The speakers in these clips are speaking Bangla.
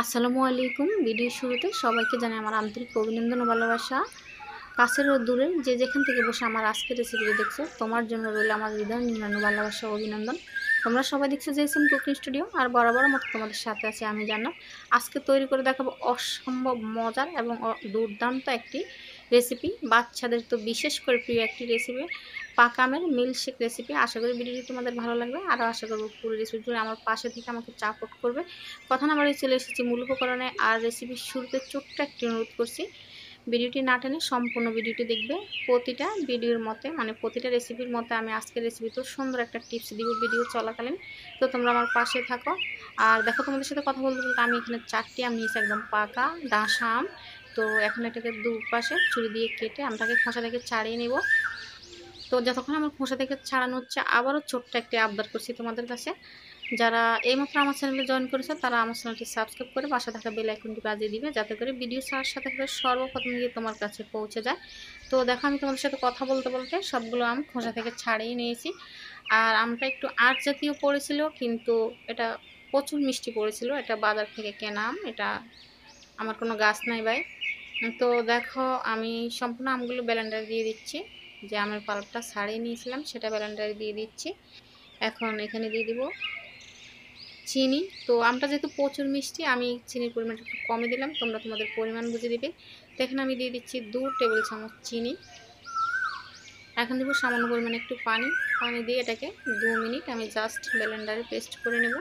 আসসালামু আলাইকুম। ভিডিওর শুরুতে সবাইকে জানাই আমার আন্তরিক অভিনন্দন ও ভালোবাসা। কাছের ও দূরের যে যেখান থেকে বসে আমার আজকের রেসিপিটি দেখছো, তোমার জন্য রইল আমার হৃদয় নিংড়ানো ভালোবাসা ও অভিনন্দন। তোমরা সবাই দেখছো জেসিম কুকিং স্টুডিও, আর বরাবর মতো তোমাদের সাথে আছি আমি জান্নাত। আজকে তৈরি করে দেখাবো অসম্ভব মজার এবং দুর্দান্ত একটি রেসিপি। বাচ্চাদের তো বিশেষ করে প্রিয় একটি রেসিপি, পাকা আমের মিল্কশেক রেসিপি। আশা করি ভিডিওটি তোমাদের ভালো লাগবে, আরও আশা করবো পুরো রেসিপি জুড়ে আমার পাশে থেকে আমাকে সাপোর্ট করবে। কথা না বাড়িয়ে চলে এসেছি মূল উপকরণে। আর রেসিপির শুরুতে ছোট্ট একটি অনুরোধ করছি, ভিডিওটি না টেনে সম্পূর্ণ ভিডিওটি দেখবে। প্রতিটা ভিডিওর মতে প্রতিটা রেসিপির মতে আমি আজকের রেসিপিতে সুন্দর একটা টিপস দিব ভিডিও চলাকালীন। তো তোমরা আমার পাশে থাকো। আর দেখো, তোমাদের সাথে কথা বলতে বলতে আমি এখানে 4টি আম নিয়েছি, একদম পাকা ডাঁসা আম। তো এখন এটাকে দুপাশে ছুরি দিয়ে কেটে আমটাকে খোসা থেকে ছাড়িয়ে নেব। তো যতক্ষণ আমার খোসা থেকে ছাড়ানো হচ্ছে, আবারও ছোট্ট একটি আবদার করছি তোমাদের কাছে, যারা এইমাত্র আমার চ্যানেলে জয়েন করেছে তারা আমার চ্যানেলটি সাবস্ক্রাইব করে পাশে থাকা বেল আইকনটি বাজিয়ে দিবে, যাতে করে ভিডিও ছাড়ার সাথে সাথে সর্বপ্রথম গিয়ে তোমার কাছে পৌঁছে যায়। তো দেখো, আমি তোমাদের সাথে কথা বলতে বলতে সবগুলো আম খোসা থেকে ছাড়িয়ে নিয়েছি। আর আমটা একটু আঁশ জাতীয় পড়েছিল, কিন্তু এটা প্রচুর মিষ্টি পড়েছিল। এটা বাজার থেকে কেনা আম, এটা আমার কোনো গাছ নাই ভাই। তো দেখো, আমি সম্পূর্ণ আমগুলো ব্লেন্ডারে দিয়ে দিচ্ছি। যে আমের পাল্পটা ছাড়িয়ে নিয়েছিলাম সেটা ব্লেন্ডারে দিয়ে দিচ্ছি। এখন এখানে দিয়ে দিব চিনি। তো আমটা যেহেতু প্রচুর মিষ্টি, আমি চিনির পরিমাণটা একটু কমে দিলাম, তোমরা তোমাদের পরিমাণ বুঝে দিবে। তো এখানে আমি দিয়ে দিচ্ছি 2 টেবিল চামচ চিনি। এখন দেবো সামান্য পরিমাণে একটু পানি দিয়ে এটাকে 2 মিনিট আমি জাস্ট ব্লেন্ডারে পেস্ট করে নেব।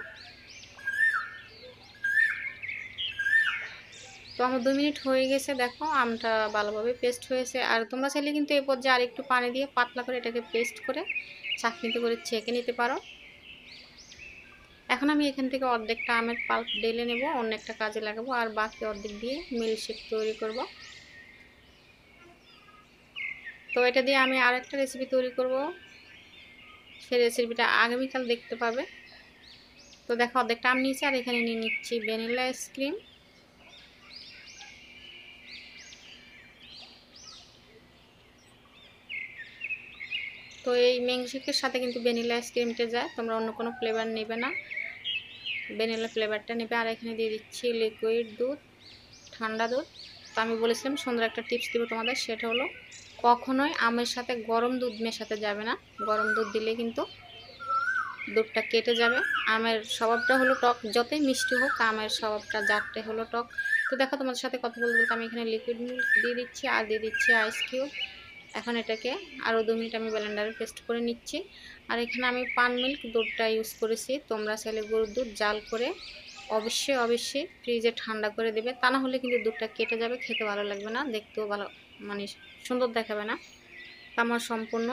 তো আমার 2 মিনিট হয়ে গেছে, দেখো আমটা ভালোভাবে পেস্ট হয়েছে। আর তোমরা চাইলে কিন্তু এই পর্যায়ে আর একটু পানি দিয়ে পাতলা করে এটাকে পেস্ট করে চাকনিতে করে ছেঁকে নিতে পারো। এখন আমি এখান থেকে অর্ধেকটা আমের পাল্প ঢেলে নেব, অন্য একটা কাজে লাগাবো, আর বাকি অর্ধেক দিয়ে মিল্কশেক তৈরি করব। তো এটা দিয়ে আমি আরেকটা রেসিপি তৈরি করব, সেই রেসিপিটা আগামীকাল দেখতে পাবে। তো দেখো, অর্ধেকটা আম নিয়েছি, আর এখানে নিয়ে নিচ্ছি ভ্যানিলা আইসক্রিম। তো এই মিল্কশেকের সাথে কিন্তু ভ্যানিলা আইসক্রিমটা যায়, তোমরা অন্য কোনো ফ্লেভার নেবে না, ভ্যানিলা ফ্লেভারটা নেবে। আর এখানে দিয়ে দিচ্ছি লিকুইড দুধ, ঠান্ডা দুধ। তো আমি বলেছিলাম সুন্দর একটা টিপস দেবো তোমাদের, সেটা হলো কখনোই আমের সাথে গরম দুধ মেশাতে যাবে না। গরম দুধ দিলে কিন্তু দুধটা কেটে যাবে। আমের স্বভাবটা হলো টক, যতই মিষ্টি হোক আমের স্বভাবটা জাতটা হলো টক। তো দেখো, তোমাদের সাথে কথা বলতে বলতে আমি এখানে লিকুইড মিল্ক দিয়ে দিচ্ছি, আর দিয়ে দিচ্ছি আইস কিউব। এখন এটাকে আরও 2 মিনিট আমি ব্লেন্ডারে পেস্ট করে নিচ্ছি। আর এখানে আমি পান মিল্ক দুধটা ইউজ করেছি, তোমরা চাইলে গরুর দুধ জাল করে অবশ্যই ফ্রিজে ঠান্ডা করে দেবে, তা না হলে কিন্তু দুধটা কেটে যাবে, খেতে ভালো লাগবে না, দেখতেও ভালো সুন্দর দেখাবে না। আমার সম্পূর্ণ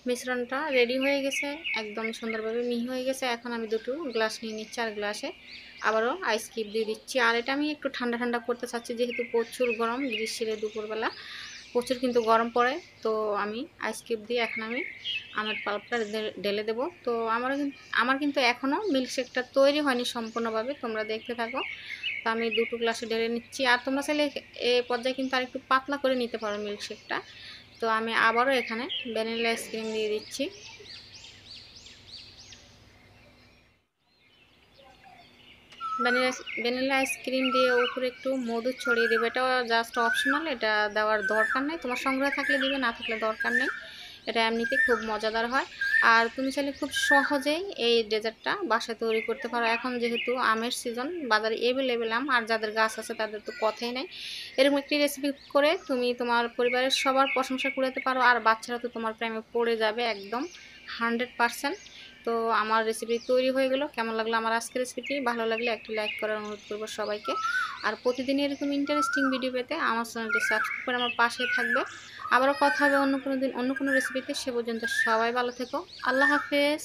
মিশ্রণটা রেডি হয়ে গেছে, একদম সুন্দরভাবে মিহি হয়ে গেছে। এখন আমি 2টো গ্লাস নিয়ে নিচ্ছি, আর গ্লাসে আবারও আইস কিউব দিয়ে দিচ্ছি। আর এটা আমি একটু ঠান্ডা ঠান্ডা করতে চাচ্ছি, যেহেতু প্রচুর গরম, গ্রীষ্মের দুপুরবেলা প্রচুর কিন্তু গরম পড়ে। তো আমি আইস কিউব দিয়ে এখন আমি আমের পাল্পটা ঢেলে দেবো। তো আমার কিন্তু এখনও মিল্কশেকটা তৈরি হয়নি সম্পূর্ণভাবে, তোমরা দেখতে থাকো। তো আমি 2টো গ্লাসে ঢেলে নিচ্ছি, আর তোমরা চাইলে এই পর্যায়ে কিন্তু আর একটু পাতলা করে নিতে পারো মিল্কশেকটা। তো আমি আবারও এখানে ভ্যানিলা আইসক্রিম দিয়ে দিচ্ছি। ভ্যানিলা আইসক্রিম দিয়ে উপরে একটু মধু ছড়িয়ে দেবে, এটা জাস্ট অপশনাল, এটা দেওয়ার দরকার নেই, তোমার সংগ্রহ থাকলে দিবে, না থাকলে দরকার নেই। এটা এমনিতে খুব মজাদার হয়। আর তুমি চাইলে খুব সহজেই এই ডেজার্টটা বাসায় তৈরি করতে পারো। এখন যেহেতু আমের সিজন, বাজারে অ্যাভেলেবেল আম, আর যাদের গাছ আছে তাদের তো কথাই নেই। এরকম একটি রেসিপি করে তুমি তোমার পরিবারের সবার প্রশংসা কুড়াতে পারো, আর বাচ্চারা তো তোমার প্রেমে পড়ে যাবে একদম 100%। তো আমার রেসিপি তৈরি হয়ে গেল। কেমন লাগলো আমার আজকের রেসিপিটি? ভালো লাগলে একটি লাইক করার অনুরোধ করবো সবাইকে। আর প্রতিদিন এরকম ইন্টারেস্টিং ভিডিও পেতে আমার চ্যানেলটি সাবস্ক্রাইব করে আমার পাশে থাকবে। আবারও কথা হবে অন্য কোনো দিন অন্য কোনো রেসিপিতে। সে পর্যন্ত সবাই ভালো থেকো। আল্লাহ হাফেজ।